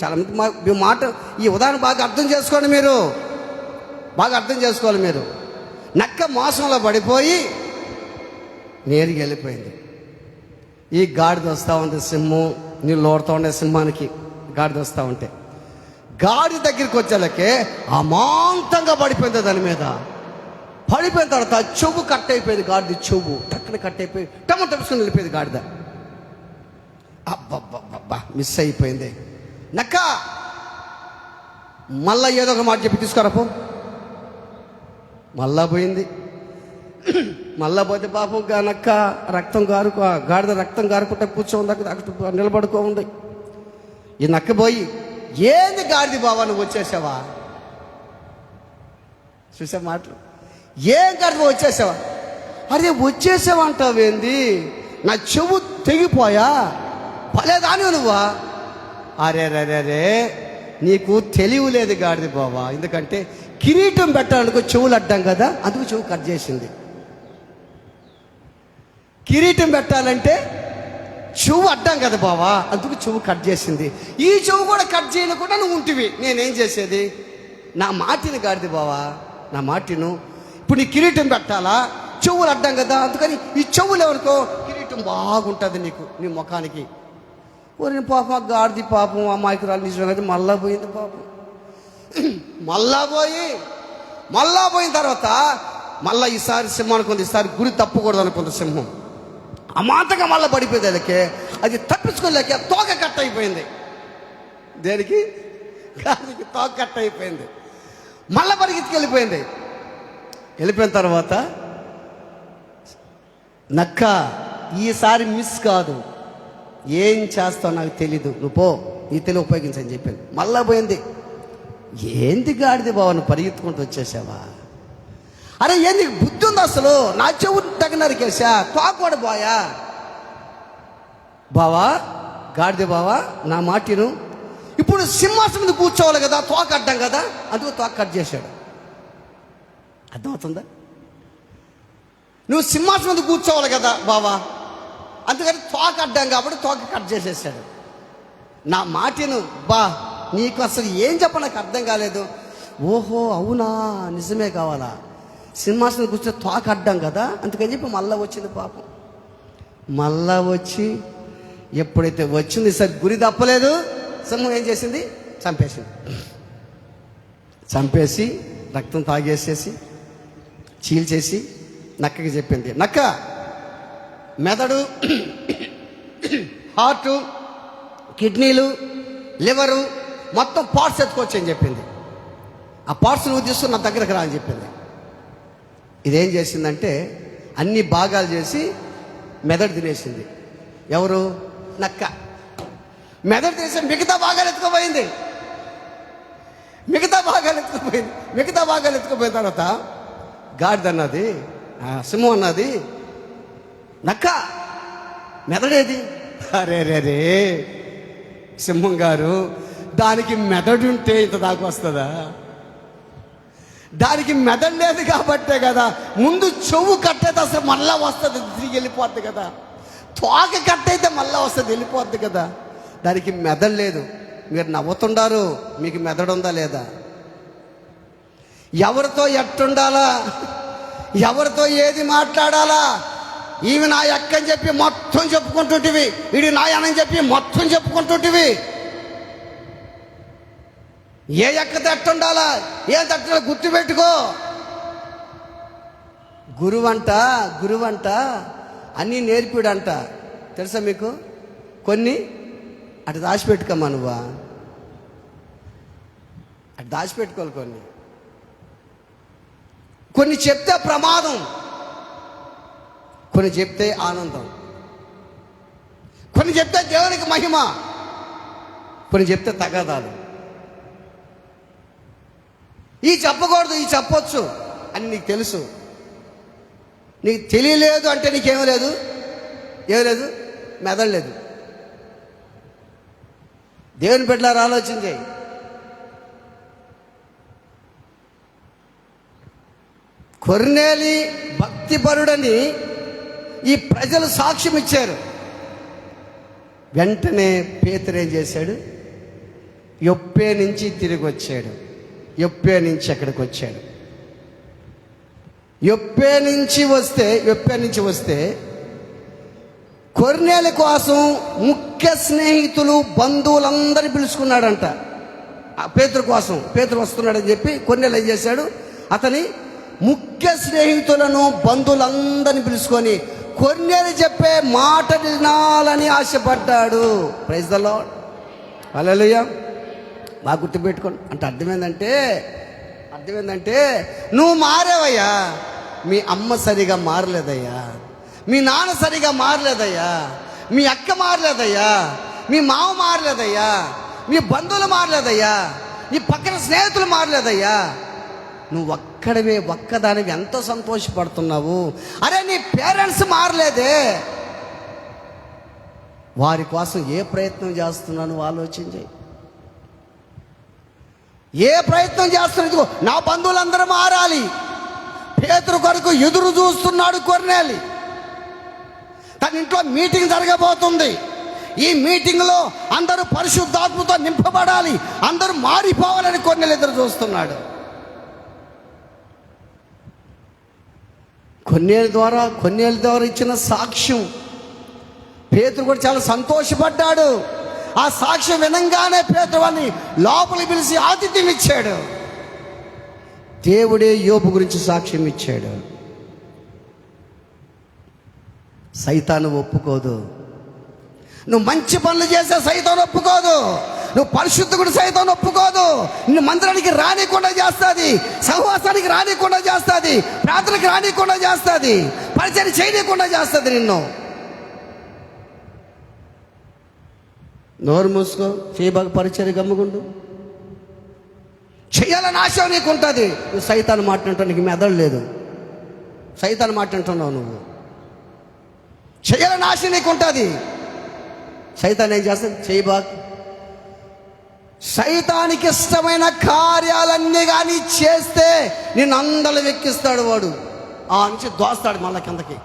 చాలా మంది మాట, ఈ ఉదాహరణ బాగా అర్థం చేసుకోండి, బాగా అర్థం చేసుకోవాలి మీరు. నక్క మోసంలో పడిపోయి నేరుగా వెళ్ళిపోయింది. ఈ గాడిద వస్తూ ఉంది, సింహం నీళ్ళు ఓడుతూ ఉండే సింహానికి గాడిద వస్తూ ఉంటే, గాడి దగ్గరికి వచ్చేలకే అమాంతంగా పడిపోయింది. దాని మీద పడిపోయిన తర్వాత చెవు కట్ అయిపోయింది. గాడిద చెవు టక్కన కట్ అయిపోయి టమటప్పుకొని వెళ్ళిపోయింది గాడిద. అబ్బబ్బబ్బా, మిస్ అయిపోయింది. నక్క మళ్ళా ఏదో ఒక మాట చెప్పి తీసుకురాపో. మళ్ళా పోయింది. మళ్ళా పోతే పాపం నక్క గాడిద రక్తం గారుకుంటే కూర్చోంది, అక్కడ నిలబడుకో ఉంది. ఈ నక్క పోయి, ఏంది గాడిద బావా నువ్వు వచ్చేసావా? చూసా మాటలు, ఏం గాడిద వచ్చేసావా? అరే వచ్చేసావా అంటావేంది? నా చెవు తెగిపోయా, భలేదాని నువ్వా? అరే నీకు తెలివి లేదు గాడిద బావా. ఎందుకంటే కిరీటం పెట్టాలనుకో చెవులు అడ్డం కదా, అందుకు చెవు కట్ చేసింది. కిరీటం పెట్టాలంటే చెవు అడ్డం కదా బావా, అందుకు చెవు కట్ చేసింది. ఈ చెవు కూడా కట్ చేయకుండా నువ్వు ఉంటివి, నేనేం చేసేది? నా మాటిని గాడిద బావా, నా మాటిను. ఇప్పుడు నీ కిరీటం పెట్టాలా, చెవులు అడ్డం కదా, అందుకని ఈ చెవులు ఎవరికో కిరీటం బాగుంటుంది నీకు, నీ ముఖానికి. ఓరి పాపం గాడిది పాపం అమాయకురాలు నిజమే కదా, మళ్ళా పోయింది పాపం. మళ్ళా పోయిన తర్వాత మళ్ళీ ఈసారి సింహానికి ఉంది, ఈసారి గురి తప్పకూడదు అనుకుంది సింహం. అమాంతంగా మళ్ళీ పడిపోయింది. అదకే అది తప్పించుకోలేక తోక కట్ అయిపోయింది. దేనికి? గాడికి తోక కట్ అయిపోయింది. మళ్ళీ పరిగెత్తికి వెళ్ళిపోయిన తర్వాత నక్క ఈసారి మిస్ కాదు, ఏం చేస్తావు నాకు తెలీదు, నువ్వు పో, నీ తెలివి ఉపయోగించని చెప్పింది. మళ్ళా పోయింది. ఏంది గాడిది బావ నువ్వు పరిగెత్తుకుంటూ వచ్చేసావా? అరే ఏంది బుద్ధి ఉంది అసలు? నా చెవు తగినరికేసా, తోకూడ పోయా బావా, గాడిద బావా నా మాటిను. ఇప్పుడు సింహాసనం మీద కూర్చోవాలి కదా, తోక అడ్డం కదా, అందుకు తోక కట్ చేశాడు. అర్థమవుతుందా? నువ్వు సింహాసనం మీద కూర్చోవాలి కదా బావా, అందుకని తోక అడ్డం కాబట్టి తోక కట్ చేసేసాడు. నా మాటిను నీకు అసలు ఏం చెప్ప నాకు అర్థం కాలేదు. ఓహో అవునా, నిజమే కావాలా, సింహాసనం కూర్చొని తోక అడ్డం కదా, అందుకని చెప్పి మళ్ళా వచ్చింది పాపం. మళ్ళా వచ్చి ఎప్పుడైతే వచ్చింది సరే గురి తప్పలేదు, సింహం ఏం చేసింది? చంపేసి రక్తం తాగేసేసి చీల్చేసి నక్కకి చెప్పింది, నక్క మెదడు, హార్టు, కిడ్నీలు, లివరు మొత్తం పార్ట్స్ ఎత్తుకోవచ్చు అని చెప్పింది. ఆ పార్ట్స్ నువ్వు తీసుకుని నా దగ్గరకు రా అని చెప్పింది. ఇదేం చేసిందంటే అన్ని భాగాలు చేసి మెదడు తినేసింది. ఎవరు? నక్క. మెదడు తినేసి మిగతా భాగాలు ఎత్తుకుపోయింది. మిగతా భాగాలు ఎత్తుకుపోయిన తర్వాత గాడిదన్నది, సింహం అన్నది, నక్క, మెదడేది? అరే రే రే సింహం గారు, దానికి మెదడుంటే ఇంత దాకా వస్తుందా? దానికి మెదడు లేదు కాబట్టే కదా. ముందు చెవు కట్టయితే అసలు మళ్ళా వస్తుంది, తిరిగి వెళ్ళిపోద్ది కదా. తోక కట్టయితే మళ్ళా వస్తుంది, వెళ్ళిపోద్ది కదా. దానికి మెదడు లేదు. మీరు నవ్వుతుండారు, మీకు మెదడు ఉందా లేదా? ఎవరితో ఎట్టుండాలా, ఎవరితో ఏది మాట్లాడాలా? ఈమె నా అక్కని చెప్పి మొత్తం చెప్పుకుంటుంటివి, వీడి నా అన్నని చెప్పి మొత్తం చెప్పుకుంటుంటివి. ఏ ఎక్క తట్టుండాలా, ఏ తట్టు గుర్తుపెట్టుకో. గురువంట అన్నీ నేర్పిడంట. తెలుసా మీకు? కొన్ని అటు దాచిపెట్టుకోమ్మా, నువ్వా అటు దాచిపెట్టుకోవాలి. కొన్ని చెప్తే ప్రమాదం, కొన్ని చెప్తే ఆనందం, కొన్ని చెప్తే దేవునికి మహిమ, కొన్ని చెప్తే తగాదాలు. ఈ చెప్పకూడదు, ఈ చెప్పొచ్చు అని నీకు తెలుసు. నీకు తెలియలేదు అంటే నీకేమీ లేదు, ఏమీ లేదు, మెదడలేదు. దేవుని బిడ్డలారా ఆలోచన చేయి. కొర్నేలి భక్తిపరుడని ఈ ప్రజలు సాక్ష్యం ఇచ్చారు. వెంటనే పేతురు ఏం చేశాడు? యొప్పే నుంచి తిరిగి వచ్చాడు. యొప్పే నుంచి ఎక్కడికి వచ్చాడు? యొప్పే నుంచి వస్తే కొర్నేలి కోసం ముఖ్య స్నేహితులు, బంధువులందరినీ పిలుచుకున్నాడంట. పేతురు కోసం, పేతురు వస్తున్నాడని చెప్పి కొర్నేలి ఏం చేశాడు? అతని ముఖ్య స్నేహితులను, బంధువులందరినీ పిలుచుకొని కొర్నేలి చెప్పే మాట వినాలని ఆశపడ్డాడు. ప్రైజ్ ద లార్డ్, హల్లెలూయా. బాగా గుర్తుపెట్టుకోండి. అంటే అర్థమైందంటే నువ్వు మారేవయ్యా, మీ అమ్మ సరిగా మారలేదయ్యా, మీ నాన్న సరిగా మారలేదయ్యా, మీ అక్క మారలేదయ్యా, మీ మామ మారలేదయ్యా, మీ బంధువులు మారలేదయ్యా, నీ పక్కన స్నేహితులు మారలేదయ్యా. నువ్వు ఒక్కదానివి ఎంతో సంతోషపడుతున్నావు. అరే నీ పేరెంట్స్ మారలేదే, వారి కోసం ఏ ప్రయత్నం చేస్తున్నావు నువ్వు ఆలోచించి. ఏ ప్రయత్నం చేస్తున్నది? నా బంధువులందరూ మారాలి. పేతురు కొరకు ఎదురు చూస్తున్నాడు కొర్నేలి. తన ఇంట్లో మీటింగ్ జరగబోతుంది. ఈ మీటింగ్లో అందరూ పరిశుద్ధాత్మతో నింపబడాలి, అందరూ మారిపోవాలని కొర్నేలి ఎదురు చూస్తున్నాడు. కొర్నేలి ద్వారా ఇచ్చిన సాక్ష్యం పేతురు కూడా చాలా సంతోషపడ్డాడు. ఆ సాక్ష్యం వినంగానే పేతురు వారిని లోపలికి పిలిచి ఆతిథ్యం ఇచ్చాడు. దేవుడే యోబు గురించి సాక్ష్యం ఇచ్చాడు. సైతాను ఒప్పుకోదు. నువ్వు మంచి పనులు చేస్తే సైతాను ఒప్పుకోదు. నువ్వు పరిశుద్ధుడు సైతాను ఒప్పుకోదు. నిన్ను మందిరానికి రానికుండా చేస్తుంది, సహవాసానికి రానికుండా చేస్తుంది, ప్రార్థనకి రానికుండా చేస్తుంది, పరిచయం చేయకుండా చేస్తుంది. నిన్ను నోరు మూసుకో, చేయబాగా పరిచయం గమ్ముకుండు. చెయ్యాలని ఆశ నీకు ఉంటుంది. నువ్వు సైతాన్ని మాట్లాడుతావు, నీకు మెదడు లేదు. సైతాన్ని మాట్లాడుతున్నావు నువ్వు. చెయ్యాలని ఆశ నీకు ఉంటుంది. సైతాన్ని ఏం చేస్తాడు? చేయబాగా. సైతానికి ఇష్టమైన కార్యాలన్నీ కానీ చేస్తే నిన్ను అందలు వెక్కిస్తాడు వాడు. ఆ నుంచి దోస్తాడు మళ్ళా కిందకి.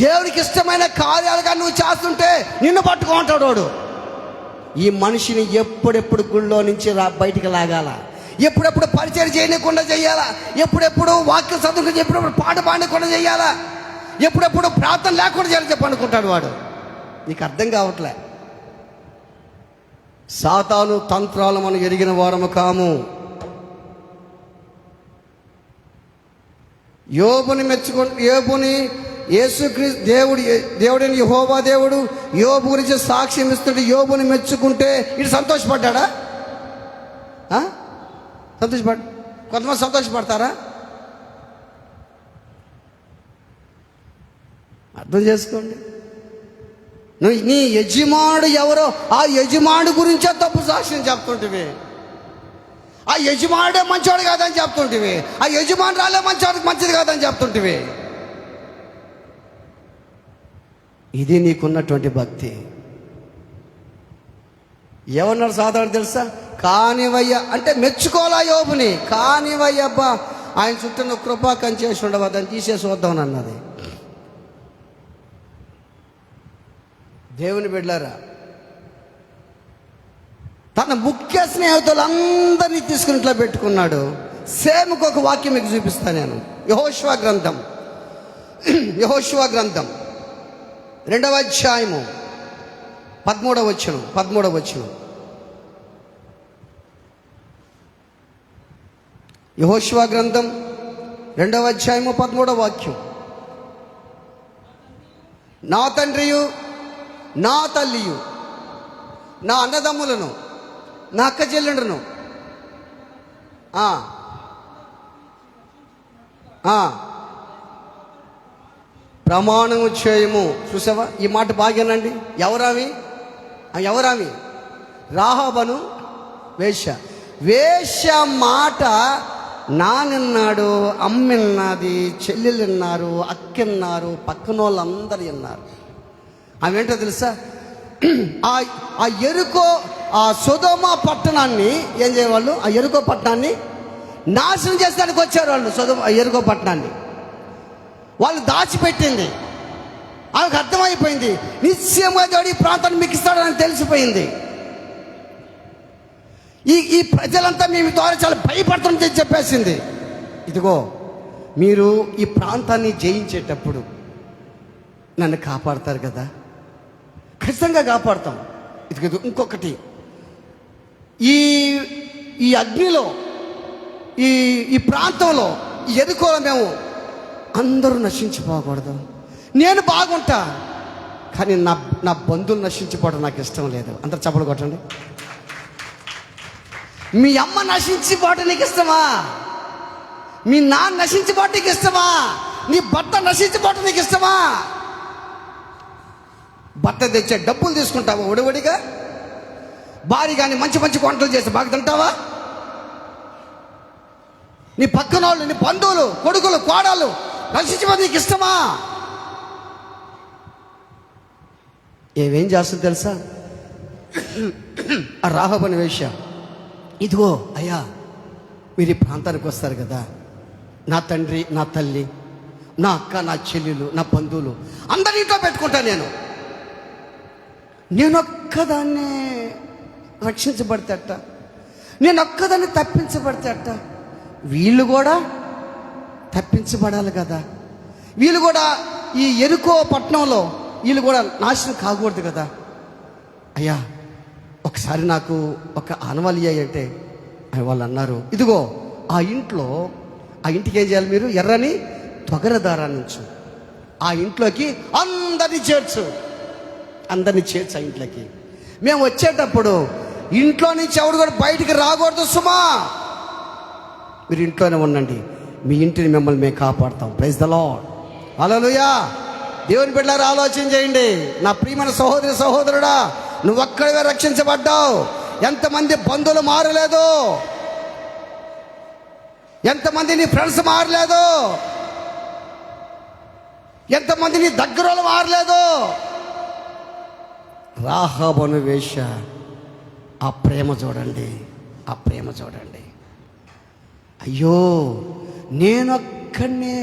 దేవునికి ఇష్టమైన కార్యాలుగా నువ్వు చేస్తుంటే నిన్ను పట్టుకుంటాడు వాడు. ఈ మనిషిని ఎప్పుడెప్పుడు గుళ్ళో నుంచి బయటికి లాగాల, ఎప్పుడెప్పుడు పరిచయం చేయకుండా చెయ్యాలా, ఎప్పుడెప్పుడు వాక్యం చదువుకుని ఎప్పుడెప్పుడు పాట పాడకుండా చెయ్యాలా, ఎప్పుడెప్పుడు ప్రార్థన లేకుండా చేయాలని చెప్పి అనుకుంటాడు వాడు. నీకు అర్థం కావట్లే. సాతాను తంత్రాలు మనం ఎరిగిన వారము కాము. యోబుని యేసుక్రీస్తు దేవుడైన యెహోవా దేవుడు యోబు గురించి సాక్ష్యం ఇస్తుంటే యోబుని మెచ్చుకుంటే ఇటు సంతోషపడ్డా? కొంతమంది సంతోషపడతారా? అర్థం చేసుకోండి. నీ యజమానుడు ఎవరో ఆ యజమానుడు గురించే తప్పు సాక్ష్యం చెప్తుంటివి. ఆ యజమానుడే మంచివాడు కాదని చెప్తుంటివి, ఆ యజమానురాలే మంచిది కాదని చెప్తుంటివి. ఇది నీకున్నటువంటి భక్తి. ఏమన్నాడు సాధారణ తెలుసా? కానివయ్య అంటే మెచ్చుకోవాలా యోబుని. కానివయ్యబ్బా, ఆయన చుట్టూ కృపా కంచేసి ఉండవా, దాన్ని తీసేసి వద్దామని అన్నది. దేవుని బిడ్డలారా, తన ముఖ్య స్నేహితులందరినీ తీసుకుని ఇట్లా పెట్టుకున్నాడు. సేమ్కి ఒక వాక్యం మీకు చూపిస్తాను నేను. యెహోషువ గ్రంథం 2వ అధ్యాయము 13వ వచనం. యెహోషువ గ్రంథం 2వ అధ్యాయము 13వ వాక్యం. నా తండ్రియు నా తల్లియు నా అన్నదమ్ములను నా అక్క చెల్లెండ్రును ప్రమాణము చేయము. చూసావా, ఈ మాట బాగానండి. ఎవరామి? రాహాబను వేశ్య మాట నాన్నన్నాడు, అమ్మిన్నది, చెల్లెలున్నారు, అక్కన్నారు, పక్కన వాళ్ళందరూ విన్నారు. అవేంటో తెలుసా? ఆ ఎరుకో, ఆ సొదొమ పట్టణాన్ని ఏం చేయవాళ్ళు? ఆ ఎరుకో పట్టణాన్ని నాశనం చేసడానికి వచ్చారు వాళ్ళు. ఎరుకో పట్టణాన్ని వాళ్ళు దాచిపెట్టింది. ఆమెకు అర్థమైపోయింది, నిశ్చయంగా దేవుడు ఈ ప్రాంతాన్ని మీకు ఇస్తాడని తెలిసిపోయింది. ఈ ప్రజలంతా మేము ద్వారా చాలా భయపడుతుందని చెప్పేసింది. ఇదిగో, మీరు ఈ ప్రాంతాన్ని జయించేటప్పుడు నన్ను కాపాడతారు కదా, ఖచ్చితంగా కాపాడుతాం. ఇది ఇంకొకటి, ఈ అగ్నిలో, ఈ ప్రాంతంలో, ఎరుకోలో మేము అందరూ నశించిపోకూడదు. నేను బాగుంటా, కానీ నా బంధువులు నశించిపోవడం నాకు ఇష్టం లేదు. అందరు చప్పలు కొట్టండి. మీ అమ్మ నశించిపోవడం నీకు ఇష్టమా? మీ నాన్న నశించిపోవడం నీకు ఇష్టమా? నీ భర్త నశించిపోవడం నీకు ఇష్టమా? భర్త తెచ్చే డబ్బులు తీసుకుంటావా ఒడివడిగా? భార్య కానీ మంచి మంచి వంటలు చేసి బాగా తింటావా? నీ పక్కన వాళ్ళు, నీ బంధువులు, కొడుకులు, కోడళ్ళు నశించిపోతే నీకు ఇష్టమా? ఏమేం చేస్తుంది తెలుసా? ఆ రాహాబు వేశ్య, ఇదిగో అయ్యా, మీరు ఈ ప్రాంతానికి వస్తారు కదా, నా తండ్రి, నా తల్లి, నా అక్క, నా చెల్లెలు, నా బంధువులు అందరి ఇంట్లో పెట్టుకుంటా. నేను ఒక్కదాన్ని రక్షించబడితే అట్ట, నేను ఒక్కదాన్ని తప్పించబడితే అట్ట, వీళ్ళు కూడా తప్పించబడాలి కదా, వీళ్ళు కూడా ఈ ఎరుకో పట్టణంలో వీళ్ళు కూడా నాశనం కాకూడదు కదా. అయ్యా, ఒకసారి నాకు ఒక ఆనవాళి అంటే వాళ్ళు అన్నారు, ఇదిగో ఆ ఇంటికి ఏం చేయాలి మీరు? ఎర్రని తొగర దారాన్ని ఉంచు, ఆ ఇంట్లోకి అందరినీ చేర్చు ఆ ఇంట్లోకి. మేము వచ్చేటప్పుడు ఇంట్లో నుంచి ఎవరు కూడా బయటికి రాకూడదు సుమా, మీరు ఇంట్లోనే ఉండండి, మీ ఇంటిని మిమ్మల్ని మేము కాపాడుతాం. ప్రైజ్ ద లార్డ్, హల్లెలూయా. దేవుని బిడ్డలారా, ఆలోచన చేయండి. నా ప్రియమైన సహోదరుడా, నువ్వు ఒక్కడివే రక్షించబడ్డావు. ఎంతమంది బంధువులు మారలేదు, ఎంతమంది నీ ఫ్రెండ్స్ మారలేదు, ఎంతమంది నీ దగ్గర వాళ్ళు మారలేదు. రాహాబును వేశ్య, ఆ ప్రేమ చూడండి, ఆ ప్రేమ చూడండి. అయ్యో, నేనొక్కనే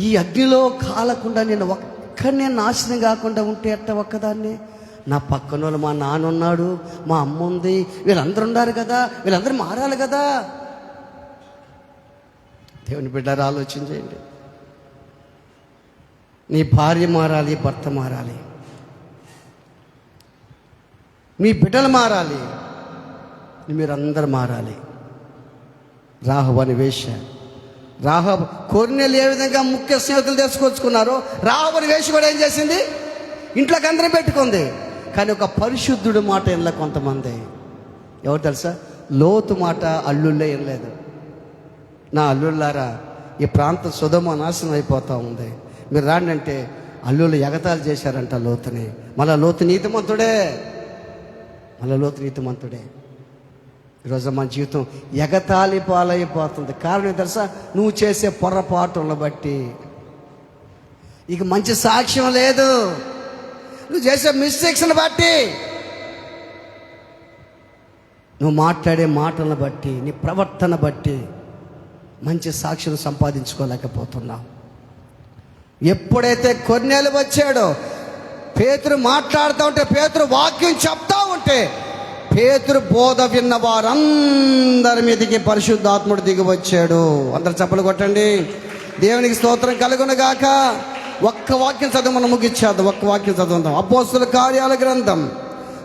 ఈ అగ్నిలో కాలకుండా, నేను ఒక్కనే నాశనం కాకుండా ఉంటే అట్ట ఒక్కదాన్ని? నా పక్కన వాళ్ళు, మా నాన్న ఉన్నాడు, మా అమ్మ ఉంది, వీళ్ళందరూ ఉన్నారు కదా, వీళ్ళందరూ మారాలి కదా. దేవుని బిడ్డలారా, ఆలోచన చేయండి. నీ భార్య మారాలి, భర్త మారాలి, మీ బిడ్డలు మారాలి, మీరందరూ మారాలి. రాహాబు వేశ్య, రాహాబు కొర్నేలు ఏ విధంగా ముఖ్య స్నేహితులు తెలుసుకొచ్చుకున్నారో, రాహాబు వేశ్య కూడా ఏం చేసింది? ఇంట్లోకి అందరం పెట్టుకుంది. కానీ ఒక పరిశుద్ధుడు మాట వినలే కొంతమంది. ఎవరు తెలుసా? లోతు మాట అల్లుళ్ళే వినలేదు. నా అల్లుళ్ళారా, ఈ ప్రాంతం సొదొమ నాశనం అయిపోతూ ఉంది, మీరు రాండి అంటే అల్లుళ్ళు ఎగతాళి చేశారంట లోతుని. మళ్ళా లోతు నీతిమంతుడే. ఈరోజు మన జీవితం ఎగతాళి పాలైపోతుంది. కారణం తెలుసా? నువ్వు చేసే పొరపాటులను బట్టి. ఇక మంచి సాక్ష్యం లేదు. నువ్వు చేసే మిస్టేక్స్ని బట్టి, నువ్వు మాట్లాడే మాటలను బట్టి, నీ ప్రవర్తన బట్టి మంచి సాక్షులు సంపాదించుకోలేకపోతున్నావు. ఎప్పుడైతే కొన్నేళ్ళు వచ్చాడో, పేతురు మాట్లాడుతూ ఉంటే, పేతురు వాక్యం చెప్తా ఉంటే, పేతురు బోధ విన్న వారందరి మీదకి పరిశుద్ధాత్ముడు దిగి వచ్చాడు. అందరు చప్పలు కొట్టండి. దేవునికి స్తోత్రం కలుగును గాక. ఒక్క వాక్యం చదువు, మనం ముగిచ్చేద్దాం. ఒక్క వాక్యం చదువుదాం. అపోస్తుల కార్యాల గ్రంథం,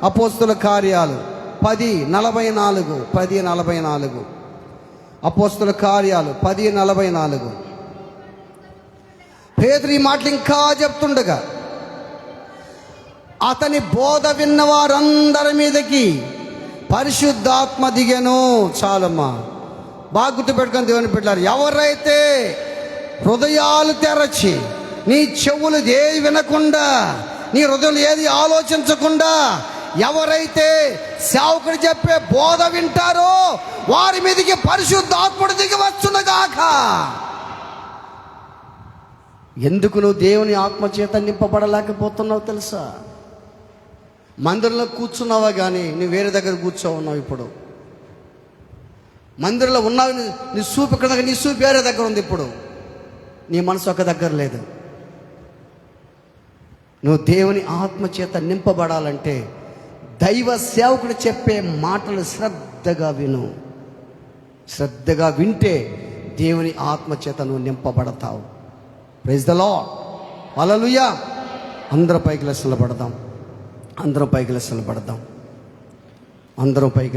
అపోస్తుల కార్యాలు 10:44. అపోస్తుల కార్యాలు 10:44. పేతురు ఈ మాటలు ఇంకా చెప్తుండగా, అతని బోధ విన్న వారందరి మీదకి పరిశుద్ధాత్మ దిగెను. చాలమ్మా, బాగా గుర్తుపెట్టుకొని దేవుని బిడ్డలారా, ఎవరైతే హృదయాలు తెరచి, నీ చెవులు ఏది వినకుండా, నీ హృదయం ఏది ఆలోచించకుండా ఎవరైతే సేవకుడు చెప్పే బోధ వింటారో వారి మీదకి పరిశుద్ధాత్ముడు దిగి వచ్చునుగాక. ఎందుకు నువ్వు దేవుని ఆత్మచేత నింపబడలేకపోతున్నావు తెలుసా? మందిరంలో కూర్చున్నావా కానీ నువ్వు వేరే దగ్గర కూర్చోవున్నావు. ఇప్పుడు మందిరంలో ఉన్నావు, నీ చూపు ఇక్కడ దగ్గర, నీ చూపు వేరే దగ్గర ఉంది. ఇప్పుడు నీ మనసు ఒక దగ్గర లేదు. నువ్వు దేవుని ఆత్మచేత నింపబడాలంటే దైవ సేవకుడు చెప్పే మాటలు శ్రద్ధగా విను. శ్రద్ధగా వింటే దేవుని ఆత్మచేత నువ్వు నింపబడతావు. Praise the lord. హల్లెలూయా. అందరం పైకి లెస్సలు పడదాం. అందరం పైకి